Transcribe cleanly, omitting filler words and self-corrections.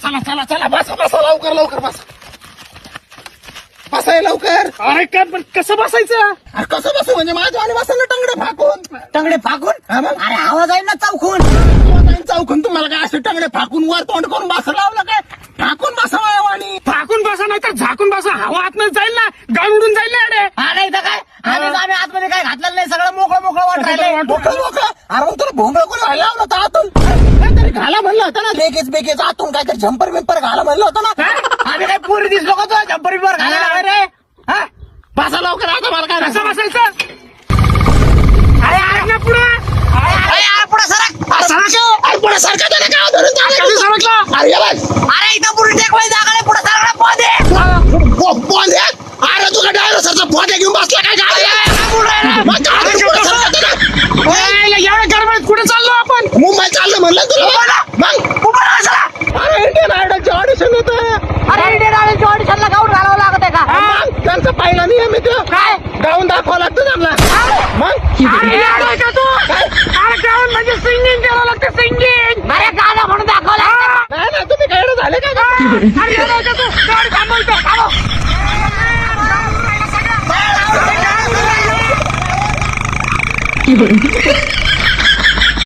चला चला चला बसा बसा लवकर लवकर बसा बसाय लवकर. अरे काय पण कसं बसायचं? अरे कसं बसू म्हणजे माझ्या आणि बसा ना टंगडे फाकून. टंगडे फाकून? हा मग? अरे आवाज आहे ना चौकून. चौकून तुम्हाला काय असे टंगडे फाकून वर तोंड करून बसा लावलं काय? फाकून बसा आणि फाकून बसा नाही तर झाकून बसा. हवा आतमध्ये जाईल ना, गाळ उडून जाईल ना. अरे हा नाही तर काय आधीच आम्ही आतमध्ये काय घातलेलं नाही, सगळं मोकळं मोकळं वाट राहिलंय. मोकळं मोकळं. अरे मग तुला भोंगळ कोणी व्हायला लावलं होतं आतून? काहीतरी घाला म्हणलं होतं ना, बेगेच बेगेच आतून काहीतरी झंपर बिंपर घाला म्हणलं होतं ना. आम्ही काय पुरी दिसलो का तुला जम्पर बिंपर घालायला रे? हा? बसा लवकर आता मला काय कसं बसायचं? अरे अरे ना पुढे पुढे सरक. पुढे सारखं त्याने काय धरून चाललं? कधी सरकला? अरे ये बघ. अरे इथं पुरी टेकवाय जागा नाही, पुढे सरकला पोहते. पोंदे अरे तुला डायनोसरचा पोंदे घेऊन बसला काय गाडी? मग गाडी पुढे सरकत ना. एवढ्या गडबडीत कुठे चाललो आपण? मुंबई चाललं म्हणलं तुला. मग अरे इंडियन आयडलचे ऑडिशन होतं. अरे इंडियन आयडलची ऑडिशनला गाऊन घालावं लागत आहे का? मग त्यांचा पहिला नियम आहे तो. काय? गाऊन दाखवावं लागतं त्यांना. मग अरे येडा का तू? अरे गाऊन म्हणजे सिंगिंग करावं लागतं, सिंगिंग. अरे गाणं म्हणून दाखवलं. नाही ना तुम्ही काय झाले का? अरे येडा का तू? गाडी थांबवतो, थांबव. काय